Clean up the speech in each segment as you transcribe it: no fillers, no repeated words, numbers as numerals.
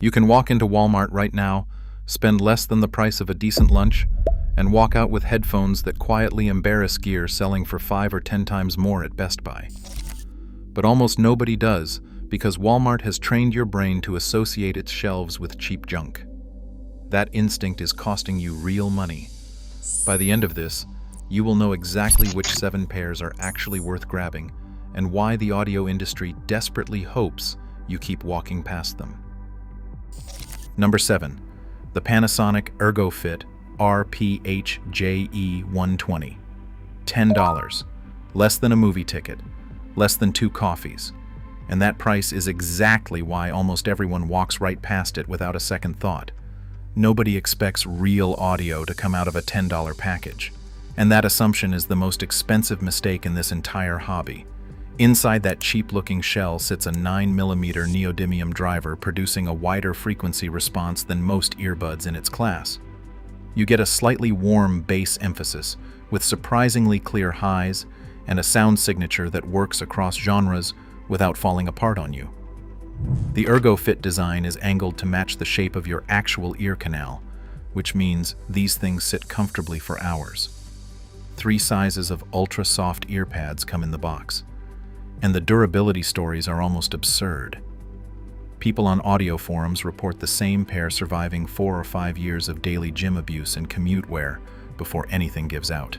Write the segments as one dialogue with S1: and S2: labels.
S1: You can walk into Walmart right now, spend less than the price of a decent lunch, and walk out with headphones that quietly embarrass gear selling for 5 or 10 times more at Best Buy. But almost nobody does, because Walmart has trained your brain to associate its shelves with cheap junk. That instinct is costing you real money. By the end of this, you will know exactly which 7 pairs are actually worth grabbing and why the audio industry desperately hopes you keep walking past them. Number 7. The Panasonic Ergopit RPHJE120. $10. Less than a movie ticket. Less than 2 coffees. And that price is exactly why almost everyone walks right past it without a second thought. Nobody expects real audio to come out of a $10 package. And that assumption is the most expensive mistake in this entire hobby. Inside that cheap-looking shell sits a 9mm neodymium driver producing a wider frequency response than most earbuds in its class. You get a slightly warm bass emphasis with surprisingly clear highs and a sound signature that works across genres without falling apart on you. The Ergopit design is angled to match the shape of your actual ear canal, which means these things sit comfortably for hours. 3 sizes of ultra-soft ear pads come in the box, and the durability stories are almost absurd. People on audio forums report the same pair surviving 4 or 5 years of daily gym abuse and commute wear before anything gives out.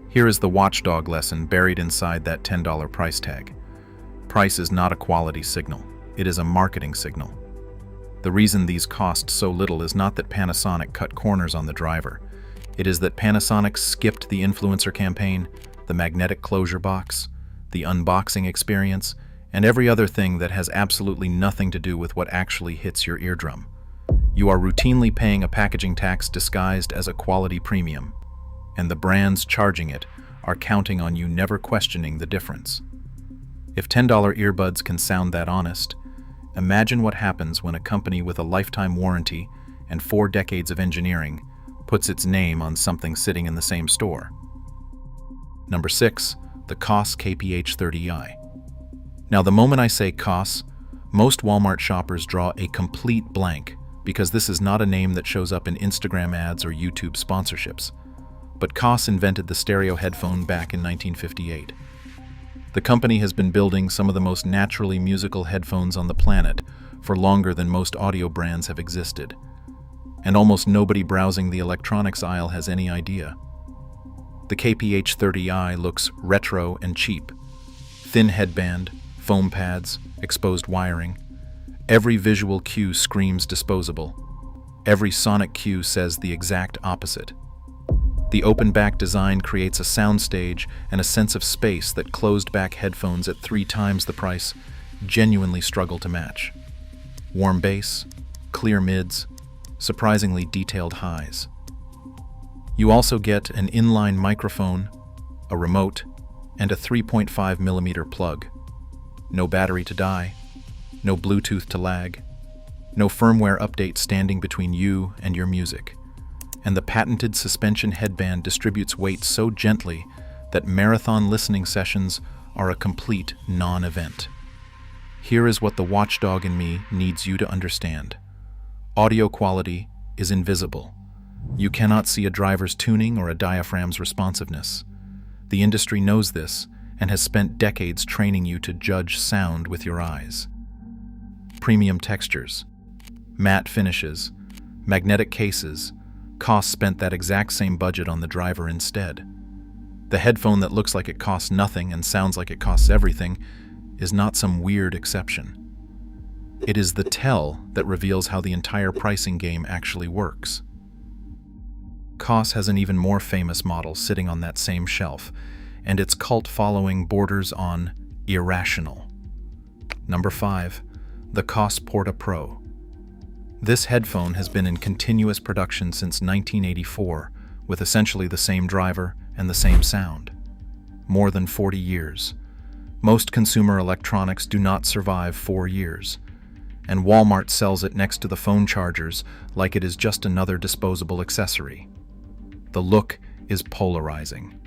S1: Here is the watchdog lesson buried inside that $10 price tag. Price is not a quality signal, it is a marketing signal. The reason these cost so little is not that Panasonic cut corners on the driver. It is that Panasonic skipped the influencer campaign, the magnetic closure box, the unboxing experience, and every other thing that has absolutely nothing to do with what actually hits your eardrum. You are routinely paying a packaging tax disguised as a quality premium, and the brands charging it are counting on you never questioning the difference. If $10 earbuds can sound that honest, imagine what happens when a company with a lifetime warranty and 4 decades of engineering puts its name on something sitting in the same store. Number 6. The Koss KPH30i. Now, the moment I say Koss, most Walmart shoppers draw a complete blank because this is not a name that shows up in Instagram ads or YouTube sponsorships. But Koss invented the stereo headphone back in 1958. The company has been building some of the most naturally musical headphones on the planet for longer than most audio brands have existed. And almost nobody browsing the electronics aisle has any idea. The KPH30i looks retro and cheap. Thin headband, foam pads, exposed wiring. Every visual cue screams disposable. Every sonic cue says the exact opposite. The open-back design creates a soundstage and a sense of space that closed-back headphones at 3 times the price genuinely struggle to match. Warm bass, clear mids, surprisingly detailed highs. You also get an inline microphone, a remote, and a 3.5mm plug. No battery to die, no Bluetooth to lag, no firmware update standing between you and your music. And the patented suspension headband distributes weight so gently that marathon listening sessions are a complete non-event. Here is what the watchdog in me needs you to understand. Audio quality is invisible. You cannot see a driver's tuning or a diaphragm's responsiveness. The industry knows this and has spent decades training you to judge sound with your eyes. Premium textures, matte finishes, magnetic cases. Koss spent that exact same budget on the driver instead. The headphone that looks like it costs nothing and sounds like it costs everything is not some weird exception. It is the tell that reveals how the entire pricing game actually works. Koss has an even more famous model sitting on that same shelf, and its cult following borders on irrational. Number 5. The Koss Porta Pro. This headphone has been in continuous production since 1984, with essentially the same driver and the same sound. More than 40 years. Most consumer electronics do not survive 4 years, and Walmart sells it next to the phone chargers like it is just another disposable accessory. The look is polarizing.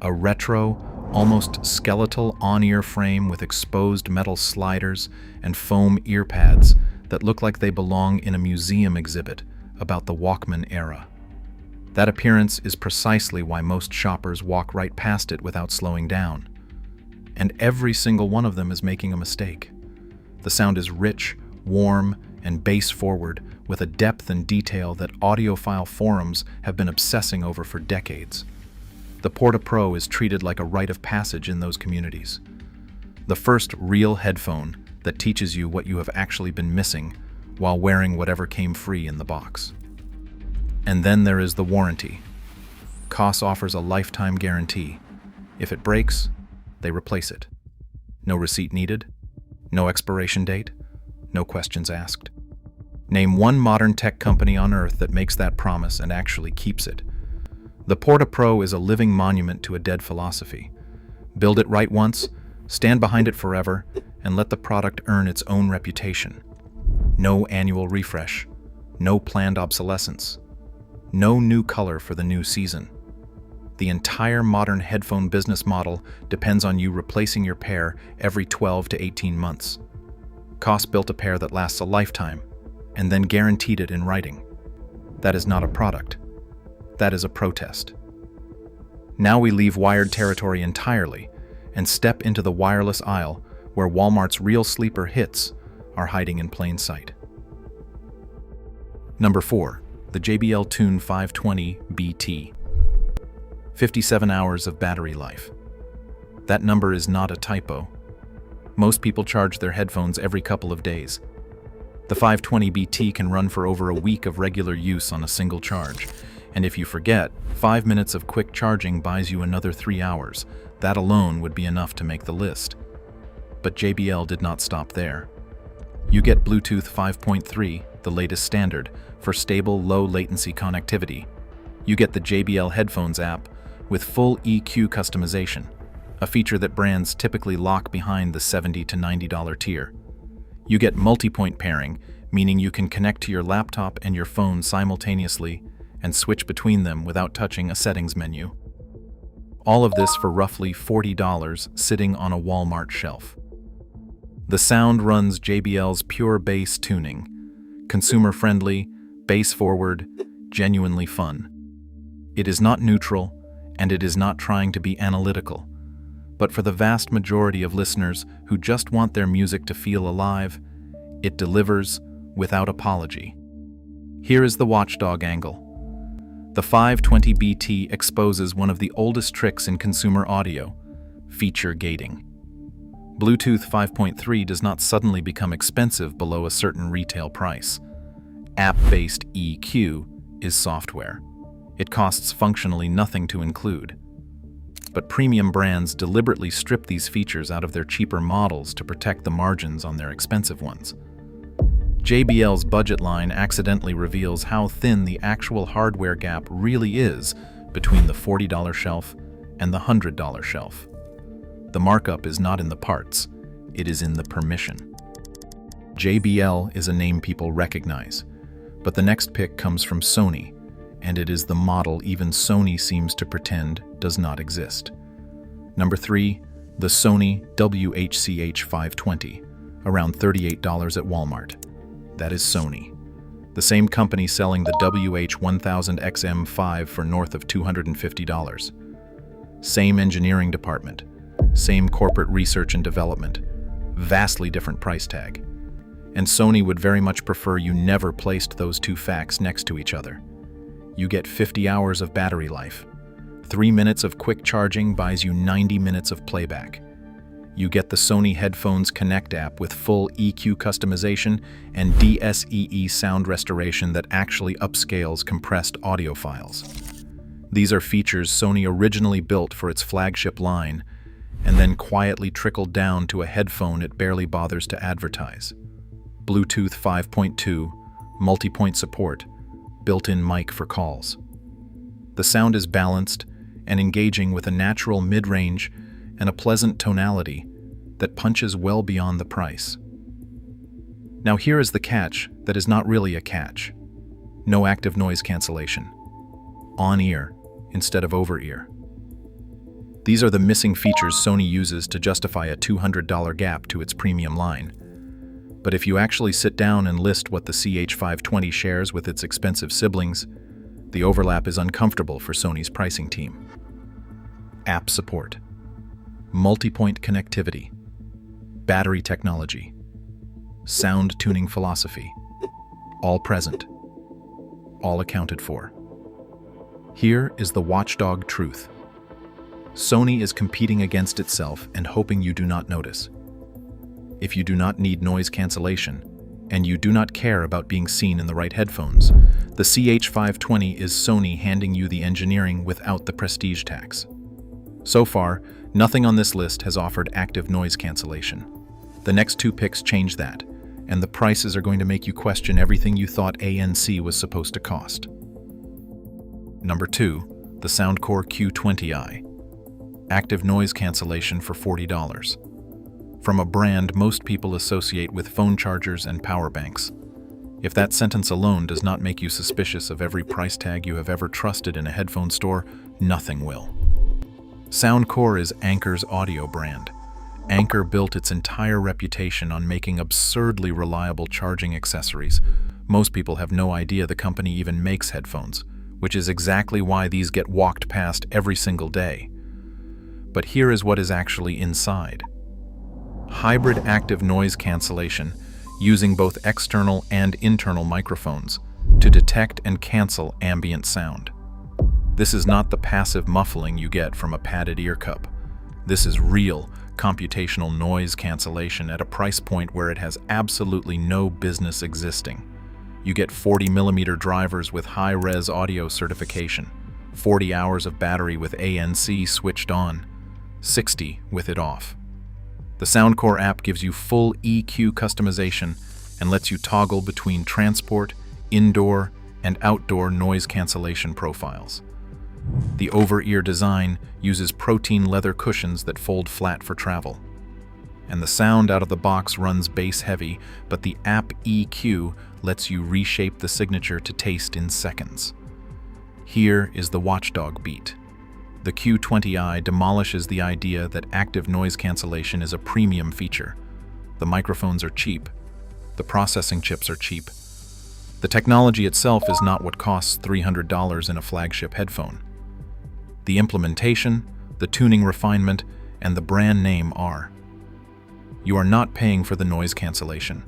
S1: A retro, almost skeletal on-ear frame with exposed metal sliders and foam ear pads that look like they belong in a museum exhibit about the Walkman era. That appearance is precisely why most shoppers walk right past it without slowing down. And every single one of them is making a mistake. The sound is rich, warm, and bass-forward, with a depth and detail that audiophile forums have been obsessing over for decades. The Porta Pro is treated like a rite of passage in those communities. The first real headphone that teaches you what you have actually been missing while wearing whatever came free in the box. And then there is the warranty. Koss offers a lifetime guarantee. If it breaks, they replace it. No receipt needed, no expiration date, no questions asked. Name one modern tech company on earth that makes that promise and actually keeps it. The Porta Pro is a living monument to a dead philosophy. Build it right once, stand behind it forever, and let the product earn its own reputation. No annual refresh, no planned obsolescence, no new color for the new season. The entire modern headphone business model depends on you replacing your pair every 12 to 18 months. Koss built a pair that lasts a lifetime, and then guaranteed it in writing. That is not a product. That is a protest. Now we leave wired territory entirely and step into the wireless aisle where Walmart's real sleeper hits are hiding in plain sight. Number 4. The JBL Tune 520 BT. 57 hours of battery life. That number is not a typo. Most people charge their headphones every couple of days. The 520 BT can run for over a week of regular use on a single charge. And if you forget, 5 minutes of quick charging buys you another 3 hours. That alone would be enough to make the list. But JBL did not stop there. You get Bluetooth 5.3, the latest standard, for stable, low-latency connectivity. You get the JBL Headphones app with full EQ customization, a feature that brands typically lock behind the $70 to $90 tier. You get multi-point pairing, meaning you can connect to your laptop and your phone simultaneously and switch between them without touching a settings menu. All of this for roughly $40 sitting on a Walmart shelf. The sound runs JBL's pure bass tuning, consumer-friendly, bass-forward, genuinely fun. It is not neutral, and it is not trying to be analytical. But for the vast majority of listeners who just want their music to feel alive, it delivers without apology. Here is the watchdog angle. The 520 BT exposes one of the oldest tricks in consumer audio, feature gating. Bluetooth 5.3 does not suddenly become expensive below a certain retail price. App-based EQ is software. It costs functionally nothing to include. But premium brands deliberately strip these features out of their cheaper models to protect the margins on their expensive ones. JBL's budget line accidentally reveals how thin the actual hardware gap really is between the $40 shelf and the $100 shelf. The markup is not in the parts, it is in the permission. JBL is a name people recognize, but the next pick comes from Sony, and it is the model even Sony seems to pretend does not exist. Number 3, the Sony WH-CH520, around $38 at Walmart. That is Sony. The same company selling the WH-1000XM5 for north of $250. Same engineering department, same corporate research and development, vastly different price tag. And Sony would very much prefer you never placed those two facts next to each other. You get 50 hours of battery life. 3 minutes of quick charging buys you 90 minutes of playback. You get the Sony Headphones Connect app with full EQ customization and DSEE sound restoration that actually upscales compressed audio files. These are features Sony originally built for its flagship line and then quietly trickled down to a headphone it barely bothers to advertise. Bluetooth 5.2, multi-point support, built-in mic for calls. The sound is balanced and engaging with a natural mid-range and a pleasant tonality that punches well beyond the price. Now here is the catch that is not really a catch. No active noise cancellation. On-ear instead of over-ear. These are the missing features Sony uses to justify a $200 gap to its premium line. But if you actually sit down and list what the CH520 shares with its expensive siblings, the overlap is uncomfortable for Sony's pricing team. App support, multi-point connectivity, battery technology, sound tuning philosophy, all present, all accounted for. Here is the watchdog truth. Sony is competing against itself and hoping you do not notice. If you do not need noise cancellation, and you do not care about being seen in the right headphones, the CH520 is Sony handing you the engineering without the prestige tax. So far, nothing on this list has offered active noise cancellation. The next two picks change that, and the prices are going to make you question everything you thought ANC was supposed to cost. Number 2, the Soundcore Q20i. Active noise cancellation for $40. From a brand most people associate with phone chargers and power banks. If that sentence alone does not make you suspicious of every price tag you have ever trusted in a headphone store, nothing will. Soundcore is Anker's audio brand. Anker built its entire reputation on making absurdly reliable charging accessories. Most people have no idea the company even makes headphones, which is exactly why these get walked past every single day. But here is what is actually inside. Hybrid active noise cancellation, using both external and internal microphones to detect and cancel ambient sound. This is not the passive muffling you get from a padded ear cup. This is real, computational noise cancellation at a price point where it has absolutely no business existing. You get 40mm drivers with high-res audio certification, 40 hours of battery with ANC switched on, 60 with it off. The Soundcore app gives you full EQ customization and lets you toggle between transport, indoor, and outdoor noise cancellation profiles. The over-ear design uses protein leather cushions that fold flat for travel. And the sound out of the box runs bass heavy, but the app EQ lets you reshape the signature to taste in seconds. Here is the watchdog beat. The Q20i demolishes the idea that active noise cancellation is a premium feature. The microphones are cheap. The processing chips are cheap. The technology itself is not what costs $300 in a flagship headphone. The implementation, the tuning refinement, and the brand name are. You are not paying for the noise cancellation.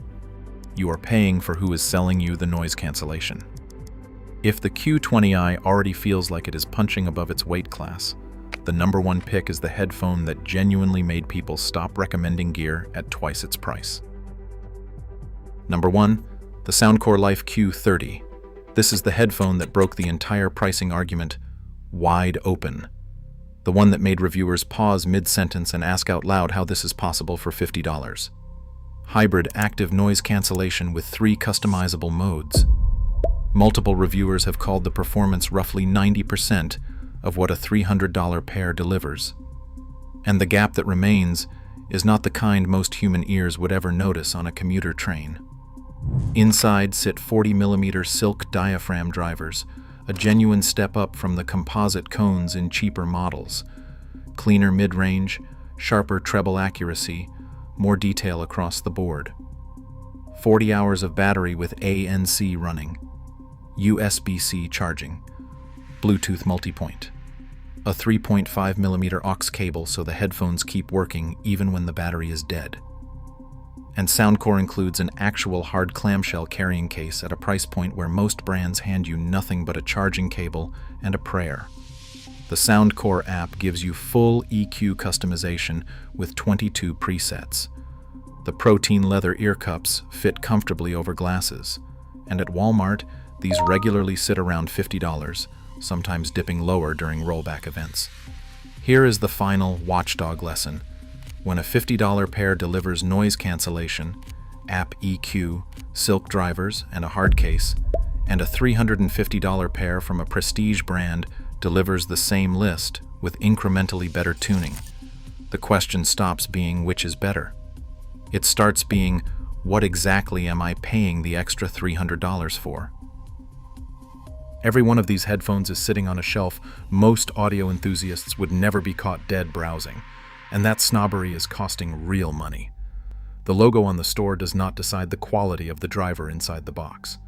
S1: You are paying for who is selling you the noise cancellation. If the Q20i already feels like it is punching above its weight class, the number one pick is the headphone that genuinely made people stop recommending gear at twice its price. Number 1, the Soundcore Life Q30. This is the headphone that broke the entire pricing argument wide open. The one that made reviewers pause mid-sentence and ask out loud how this is possible for $50. Hybrid active noise cancellation with 3 customizable modes. Multiple reviewers have called the performance roughly 90% of what a $300 pair delivers. And the gap that remains is not the kind most human ears would ever notice on a commuter train. Inside sit 40mm silk diaphragm drivers, a genuine step up from the composite cones in cheaper models. Cleaner mid-range, sharper treble accuracy, more detail across the board. 40 hours of battery with ANC running. USB-C charging, Bluetooth multipoint, a 3.5mm aux cable so the headphones keep working even when the battery is dead. And Soundcore includes an actual hard clamshell carrying case at a price point where most brands hand you nothing but a charging cable and a prayer. The Soundcore app gives you full EQ customization with 22 presets. The protein leather ear cups fit comfortably over glasses, and at Walmart, these regularly sit around $50, sometimes dipping lower during rollback events. Here is the final watchdog lesson. When a $50 pair delivers noise cancellation, app EQ, silk drivers, and a hard case, and a $350 pair from a prestige brand delivers the same list with incrementally better tuning, the question stops being which is better. It starts being, what exactly am I paying the extra $300 for? Every one of these headphones is sitting on a shelf most audio enthusiasts would never be caught dead browsing, and that snobbery is costing real money. The logo on the store does not decide the quality of the driver inside the box.